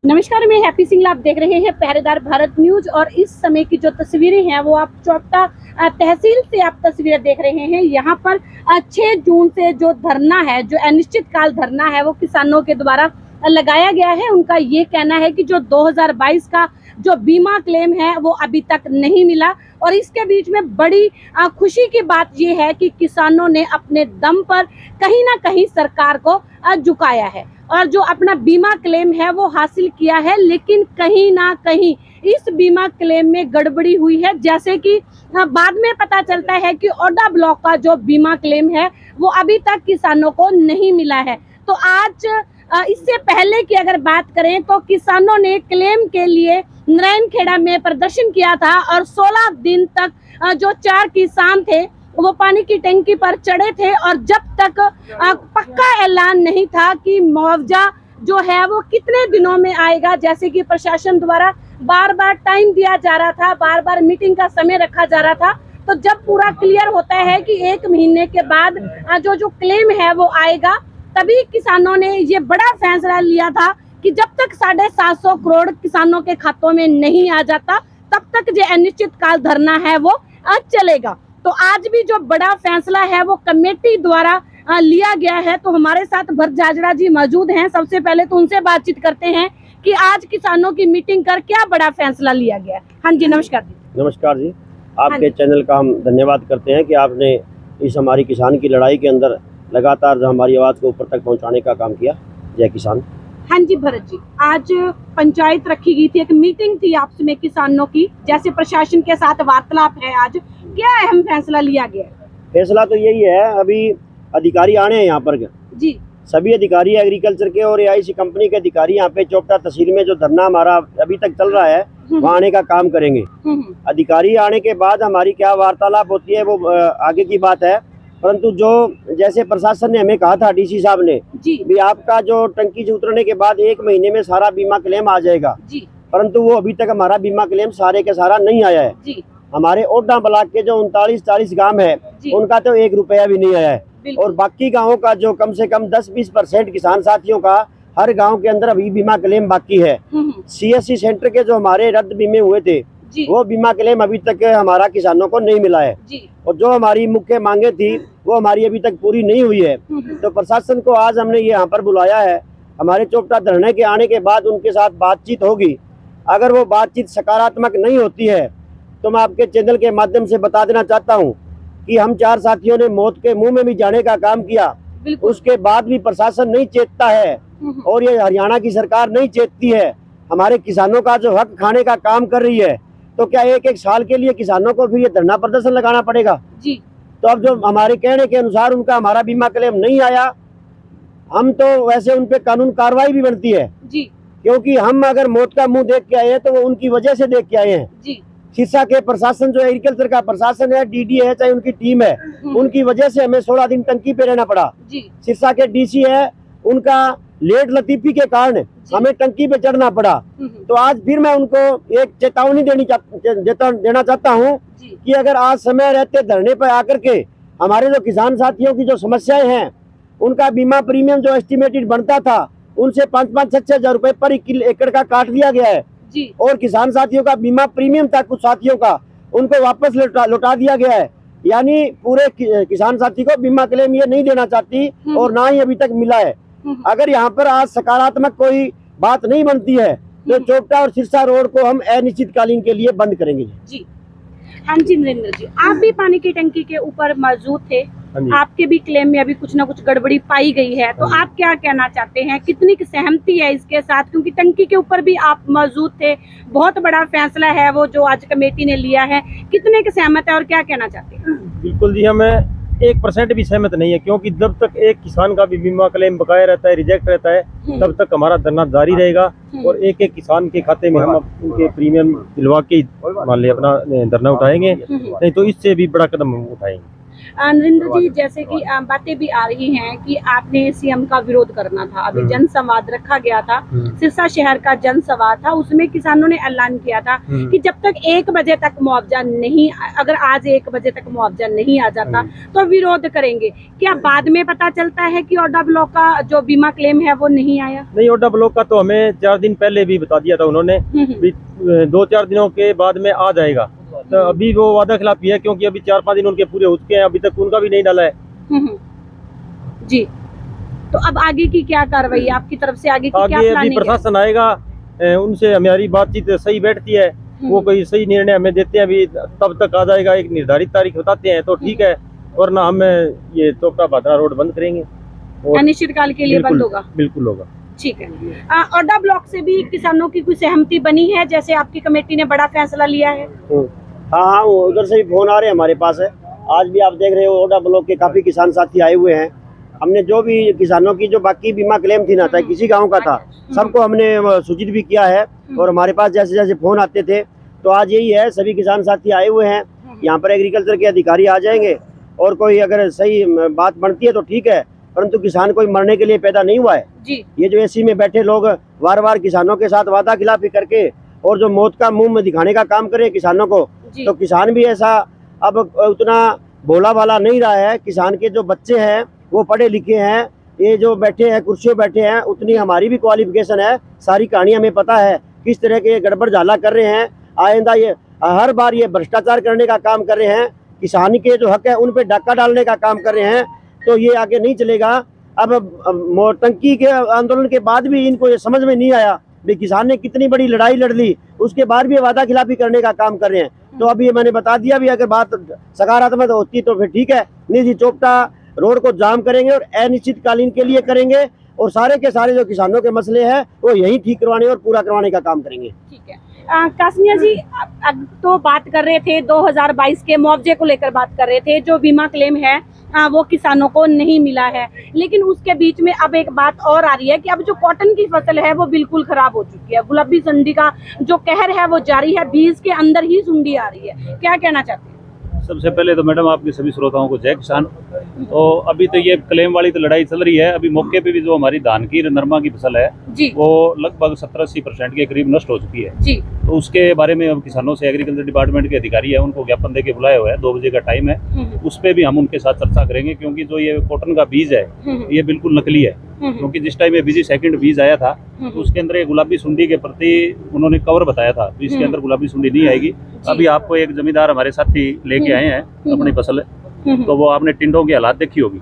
नमस्कार, मैं हैप्पी सिंह। आप देख रहे हैं पहरेदार भारत न्यूज और इस समय की जो तस्वीरें हैं वो आप चोपटा तहसील से आप तस्वीरें देख रहे हैं। यहाँ पर 6 जून से जो धरना है, जो अनिश्चितकाल धरना है, वो किसानों के द्वारा लगाया गया है। उनका ये कहना है कि जो 2022 का जो बीमा क्लेम है वो अभी तक नहीं मिला और इसके बीच में बड़ी खुशी की बात ये है कि किसानों ने अपने दम पर कहीं ना कहीं सरकार को झुकाया है और जो अपना बीमा क्लेम है वो हासिल किया है। लेकिन कहीं ना कहीं इस बीमा क्लेम में गड़बड़ी हुई है, जैसे कि बाद में पता चलता है कि ओडा ब्लॉक का जो बीमा क्लेम है वो अभी तक किसानों को नहीं मिला है। तो आज इससे पहले की अगर बात करें तो किसानों ने क्लेम के लिए नारायणखेड़ा में प्रदर्शन किया था और 16 दिन तक जो 4 किसान थे वो पानी की टंकी पर चढ़े थे और जब तक पक्का ऐलान नहीं था कि मुआवजा जो है वो कितने दिनों में आएगा, जैसे कि प्रशासन द्वारा बार बार टाइम दिया जा रहा था, बार बार मीटिंग का समय रखा जा रहा था, तो जब पूरा क्लियर होता है कि 1 महीने के बाद जो क्लेम है वो आएगा, तभी किसानों ने ये बड़ा फैसला लिया था कि जब तक 750 करोड़ किसानों के खातों में नहीं आ जाता तब तक जो अनिश्चितकाल धरना है वो चलेगा। तो आज भी जो बड़ा फैसला है वो कमेटी द्वारा लिया गया है। तो हमारे साथ भरत जाजड़ा जी मौजूद हैं। सबसे पहले तो उनसे बातचीत करते हैं कि आज किसानों की मीटिंग कर क्या बड़ा फैसला लिया गया है। हाँ जी, नमस्कार जी। नमस्कार जी, आपके चैनल का हम धन्यवाद करते हैं कि आपने इस हमारी किसान की लड़ाई के अंदर लगातार जो हमारी आवाज़ को ऊपर तक पहुंचाने का काम किया। जय किसान। हाँ जी भरत जी, आज पंचायत रखी गई थी, एक मीटिंग थी आपस में किसानों की, जैसे प्रशासन के साथ वार्तालाप है, आज क्या अहम फैसला लिया गया? फैसला तो यही है, अभी अधिकारी आने हैं यहाँ पर जी, सभी अधिकारी एग्रीकल्चर के और AIC कंपनी के अधिकारी यहाँ पे चोपटा तहसील में जो धरना हमारा अभी तक चल रहा है वहाँ आने का काम करेंगे। अधिकारी आने के बाद हमारी क्या वार्तालाप होती है वो आगे की बात है, परंतु जो जैसे प्रशासन ने हमें कहा था, DC साहब ने भी आपका जो टंकी से उतरने के बाद 1 महीने में सारा बीमा क्लेम आ जाएगा, परंतु वो अभी तक हमारा बीमा क्लेम सारे के सारा नहीं आया है। हमारे ओडा ब्लॉक के जो 39-40 गांव है उनका तो 1 रुपया भी नहीं आया है और बाकी गाँवों का जो कम से कम 10-20% किसान साथियों का हर गाँव के अंदर अभी बीमा क्लेम बाकी है। CSC सेंटर के जो हमारे रद्द बीमे हुए थे वो बीमा क्लेम अभी तक हमारा किसानों को नहीं मिला है और जो हमारी मुख्य मांगे थी वो हमारी अभी तक पूरी नहीं हुई है। तो प्रशासन को आज हमने ये यहाँ पर बुलाया है। हमारे चोपटा धरने के आने के बाद उनके साथ बातचीत होगी। अगर वो बातचीत सकारात्मक नहीं होती है तो मैं आपके चैनल के माध्यम से बता देना चाहता हूँ कि हम 4 साथियों ने मौत के मुंह में भी जाने का काम किया, उसके बाद भी प्रशासन नहीं चेतता है और ये हरियाणा की सरकार नहीं चेतती है, हमारे किसानों का जो हक खाने का काम कर रही है। तो क्या 1-1 साल के लिए किसानों को फिर ये धरना प्रदर्शन लगाना पड़ेगा? तो अब जो हमारे कहने के अनुसार उनका हमारा बीमा क्लेम नहीं आया, हम तो वैसे उन पे कानून कार्रवाई भी बनती है क्योंकि हम अगर मौत का मुंह देख के आए हैं तो वो उनकी वजह से देख के आए हैं। सिरसा के प्रशासन जो एग्रीकल्चर का प्रशासन है, DD है, चाहे उनकी टीम है, उनकी वजह से हमें 16 दिन टंकी पे रहना पड़ा। सिरसा के DC है, उनका लेट लतीफी के कारण हमें टंकी पे चढ़ना पड़ा। तो आज फिर मैं उनको एक चेतावनी देना चाहता हूँ कि अगर आज समय रहते धरने पर आकर के हमारे जो किसान साथियों की जो समस्याएं हैं उनका बीमा प्रीमियम जो एस्टिमेटेड बनता था उनसे 5-5-6 हजार रुपए पर एकड़ का काट दिया गया है और किसान साथियों का बीमा प्रीमियम था कुछ साथियों का, उनको वापस लौटा दिया गया है। यानी पूरे किसान साथी को बीमा क्लेम ये नहीं देना चाहती और ना ही अभी तक मिला है। अगर यहाँ पर आज सकारात्मक कोई बात नहीं बनती है तो चोपटा और सिरसा रोड को हम अनिश्चितकालीन के लिए बंद करेंगे। जी हाँ जी, नरेंद्र जी, आप भी पानी की टंकी के ऊपर मौजूद थे, आपके भी क्लेम में अभी कुछ ना कुछ गड़बड़ी पाई गई है, तो आप क्या कहना चाहते हैं, कितनी की सहमति है इसके साथ? क्योंकि टंकी के ऊपर भी आप मौजूद थे, बहुत बड़ा फैसला है वो जो आज कमेटी ने लिया है, कितने की सहमत है और क्या कहना चाहते हैं? बिल्कुल जी, हमें 1% भी सहमत नहीं है क्योंकि जब तक एक किसान का भी बीमा क्लेम बकाया रहता है, रिजेक्ट रहता है, तब तक हमारा धरना जारी रहेगा और एक किसान के खाते में हम उनके प्रीमियम दिलवा के मान लिया अपना धरना उठाएंगे, नहीं तो इससे भी बड़ा कदम उठाएंगे। नरेंद्र जी, जैसे कि बातें भी आ रही हैं कि आपने सीएम का विरोध करना था, अभी जनसंवाद रखा गया था, सिरसा शहर का जनसंवाद था, उसमें किसानों ने ऐलान किया था कि जब तक 1 बजे तक मुआवजा नहीं, अगर आज 1 बजे तक मुआवजा नहीं आ जाता तो विरोध करेंगे। क्या बाद में पता चलता है कि ओडा ब्लॉक का जो बीमा क्लेम है वो नहीं आया? नहीं, ओडा ब्लॉक का तो हमें 4 दिन पहले भी बता दिया था उन्होंने, 2-4 दिनों के बाद में आ जाएगा। तो अभी वो वादा खिलाफी है, क्योंकि अभी 4-5 दिन उनके पूरे हो चुके हैं, अभी तक उनका भी नहीं डाला है। जी, तो अब आगे की क्या कार्रवाई आपकी तरफ से? आगे की क्या आगे प्लानिंग अभी प्रशासन आएगा, उनसे हमारी बातचीत सही बैठती है, वो कोई सही निर्णय हमें देते हैं, अभी तब तक आ जाएगा, एक निर्धारित तारीख बताते हैं तो ठीक है, वरना हम ये चोपटा भादरा रोड बंद करेंगे और अनिश्चितकाल के लिए बंद होगा। बिल्कुल होगा। ठीक है। ओडा ब्लॉक से भी किसानों की कोई सहमति बनी है, जैसे आपकी कमेटी ने बड़ा फैसला लिया है? हाँ, उधर से भी फोन आ रहे हैं हमारे पास है। आज भी आप देख रहे हो ओडा ब्लॉक के काफी किसान साथी आए हुए हैं। हमने जो भी किसानों की जो बाकी बीमा क्लेम थी ना, चाहे किसी गांव का था, सबको हमने सूचित भी किया है और हमारे पास जैसे जैसे फोन आते थे, तो आज यही है, सभी किसान साथी आए हुए हैं। यहाँ पर एग्रीकल्चर के अधिकारी आ जाएंगे और कोई अगर सही बात बनती है तो ठीक है, परंतु किसान कोई मरने के लिए पैदा नहीं हुआ है जी। ये जो एसी में बैठे लोग बार बार किसानों के साथ वादा खिलाफी करके और जो मौत का मुंह में दिखाने का काम करे किसानों को, तो किसान भी ऐसा अब उतना भोला भाला नहीं रहा है। किसान के जो बच्चे हैं वो पढ़े लिखे हैं, ये जो बैठे हैं कुर्सियों बैठे हैं, उतनी हमारी भी क्वालिफिकेशन है, सारी कहानी हमें पता है किस तरह के गड़बड़ झाला कर रहे हैं। आइंदा ये हर बार ये भ्रष्टाचार करने का काम कर रहे हैं, किसान के जो हक है उन पे डाका डालने का काम कर रहे हैं, तो ये आगे नहीं चलेगा। अब मोटंकी के आंदोलन के बाद भी इनको ये समझ में नहीं आया भी किसान ने कितनी बड़ी लड़ाई लड़ ली, उसके बाद भी वादा खिलाफी करने का काम कर रहे हैं। तो अभी ये मैंने बता दिया, भी अगर बात सकारात्मक होती तो फिर ठीक है, नहीं जी चोपटा रोड को जाम करेंगे और अनिश्चितकालीन के लिए करेंगे और सारे के सारे जो किसानों के मसले हैं वो यही ठीक करवाने और पूरा करवाने का काम करेंगे। ठीक है। कासमिया जी, अब तो बात कर रहे थे 2022 के मुआवजे को लेकर बात कर रहे थे, जो बीमा क्लेम है वो किसानों को नहीं मिला है, लेकिन उसके बीच में अब एक बात और आ रही है कि अब जो कॉटन की फसल है वो बिल्कुल खराब हो चुकी है। गुलाबी सुंडी का जो कहर है वो जारी है, बीज के अंदर ही सुंडी आ रही है, क्या कहना चाहते हैं? सबसे पहले तो मैडम आपके सभी श्रोताओं को जय किसान। तो अभी तो ये क्लेम वाली तो लड़ाई चल रही है, अभी मौके पे भी जो हमारी धान की नरमा की फसल है जी, वो लगभग 70-80% के करीब नष्ट हो चुकी है जी। तो उसके बारे में अब किसानों से एग्रीकल्चर डिपार्टमेंट के अधिकारी है उनको ज्ञापन देके बुलाया हुआ है, 2 बजे का टाइम है, उस पर भी हम उनके साथ चर्चा करेंगे, क्योंकि जो ये कॉटन का बीज है ये बिल्कुल नकली है। क्योंकि जिस टाइम ये बीजी सेकंड बीज आया था तो उसके अंदर ये गुलाबी सुंडी के प्रति उन्होंने कवर बताया था, तो इसके अंदर गुलाबी सुंडी नहीं आएगी। अभी आपको एक जमींदार हमारे साथी लेके आए हैं अपनी फसल, तो वो आपने टिंडों की हालात देखी होगी,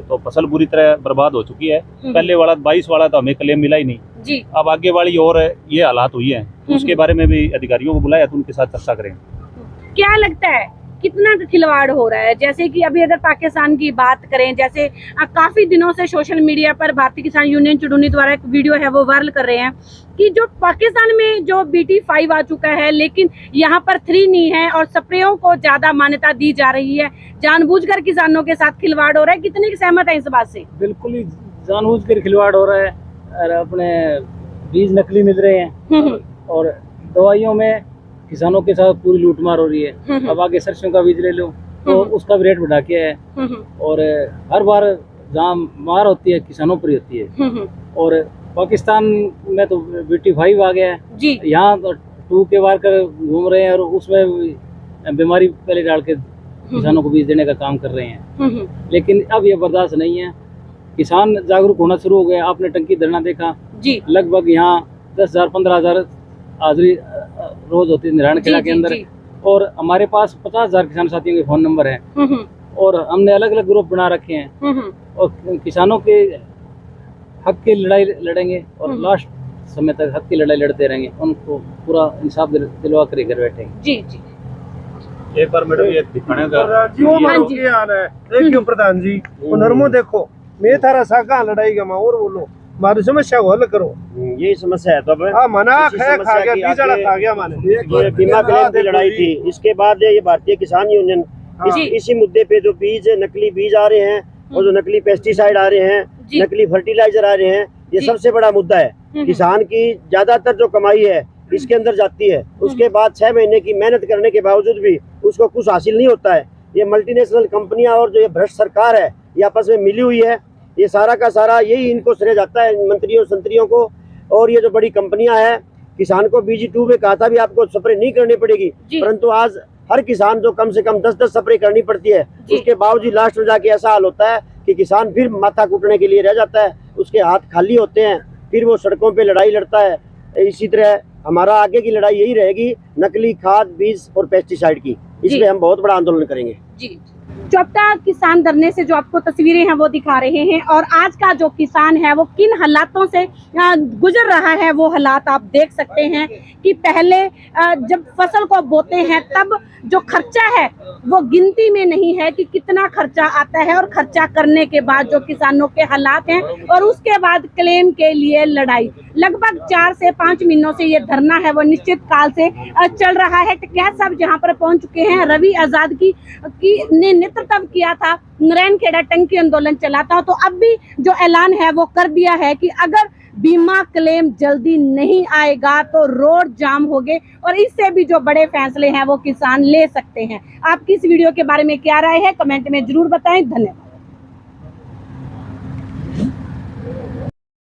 तो फसल पूरी तरह बर्बाद हो चुकी है। पहले वाला 22 वाला तो हमें क्लेम मिला ही नहीं जी। अब आगे वाली और ये हालात हुई है, तो उसके बारे में भी अधिकारियों को बुलाया तो उनके साथ चर्चा करेंगे। क्या लगता है कितना खिलवाड़ हो रहा है? जैसे कि अभी अगर पाकिस्तान की बात करें, जैसे काफी दिनों से सोशल मीडिया पर भारतीय किसान यूनियन चुडूनी द्वारा एक वीडियो है वो वायरल कर रहे हैं कि जो पाकिस्तान में जो BT5 आ चुका है लेकिन यहाँ पर 3 नहीं है और स्प्रेयों को ज्यादा मान्यता दी जा रही है, जानबूझकर किसानों के साथ खिलवाड़ हो रहा है। कितने सहमत है इस बात से? बिल्कुल ही जानबूझकर खिलवाड़ हो रहा है और अपने बीज नकली मिल रहे हैं और दवाइयों में किसानों के साथ पूरी लूटमार हो रही है। अब आगे सरसों का बीज ले लो तो उसका भी रेट बढ़ा के है और हर बार जहाँ मार होती है किसानों पर ही होती है। और पाकिस्तान में तो BT5 आ गया है जी, यहाँ तो 2 के वार कर घूम रहे हैं और उसमें बीमारी पहले डाल के किसानों को बीज देने का काम कर रहे हैं। लेकिन अब ये बर्दाश्त नहीं है, किसान जागरूक होना शुरू हो गए। आपने टंकी धरना देखा जी, लगभग यहाँ 10,000 15,000 हाजिरी रोज होती है नारायण किला के अंदर और हमारे पास 50,000 किसान साथियों के फोन नंबर हैं और हमने अलग अलग ग्रुप बना रखे हैं और किसानों के हक की लड़ाई लड़ेंगे और लास्ट समय तक हक की लड़ाई लड़ते रहेंगे, उनको पूरा इंसाफ दिलवा कर घर बैठेंगे। जी जी। एक बार मैडम ये दिखाने का देखियो प्रधान जी, नरमो देखो मैं थारा साका लड़ाई का और बोलो मारी समस्या को हल करो, यही समस्या है। तो मना खा गया बीजाड़ा खा गया माने ये बीमा क्लेम की लड़ाई थी, इसके बाद ये भारतीय किसान यूनियन इसी मुद्दे पे जो बीज नकली बीज आ रहे हैं और जो नकली पेस्टिसाइड आ रहे हैं, नकली फर्टिलाइजर आ रहे हैं, ये सबसे बड़ा मुद्दा है। किसान की ज्यादातर जो कमाई है इसके अंदर जाती है, उसके बाद 6 महीने की मेहनत करने के बावजूद भी उसको कुछ हासिल नहीं होता है। ये मल्टीनेशनल कंपनियां और जो ये भ्रष्ट सरकार है ये आपस में मिली हुई है। ये सारा का सारा यही इनको श्रेय जाता है, मंत्रियों संतरियों को। और ये जो बड़ी कंपनियां हैं, किसान को BG2 में कहा था भी आपको स्प्रे नहीं करनी पड़ेगी, परंतु आज हर किसान जो कम से कम 10-10 स्प्रे करनी पड़ती है, उसके बावजूद लास्ट में जाके ऐसा हाल होता है कि किसान फिर माथा कूटने के लिए रह जाता है, उसके हाथ खाली होते हैं, फिर वो सड़कों पे लड़ाई लड़ता है। इसी तरह हमारा आगे की लड़ाई यही रहेगी, नकली खाद, बीज और पेस्टिसाइड की। इसमें हम बहुत बड़ा आंदोलन करेंगे। जी, चोपटा किसान धरने से जो आपको तस्वीरें हैं वो दिखा रहे हैं, और आज का जो किसान है वो किन हालातों से गुजर रहा है वो हालात आप देख सकते हैं कि पहले जब फसल को बोते हैं तब जो खर्चा है वो गिनती में नहीं है कि कितना खर्चा आता है, और खर्चा करने के बाद जो किसानों के हालात हैं, और उसके बाद क्लेम के लिए लड़ाई। लगभग 4 से 5 महीनों से ये धरना है वो निश्चित काल से चल रहा है। टिकैत साहब जहाँ पर पहुंच चुके हैं, रवि आजाद की ने नेतृत्व किया था, नारायणखेड़ा टंकी आंदोलन चला था, तो अब भी जो ऐलान है वो कर दिया है कि अगर बीमा क्लेम जल्दी नहीं आएगा तो रोड जाम होंगे, और इससे भी जो बड़े फैसले हैं वो किसान ले सकते हैं। आपकी इस वीडियो के बारे में क्या राय है, कमेंट में जरूर बताएं। धन्यवाद।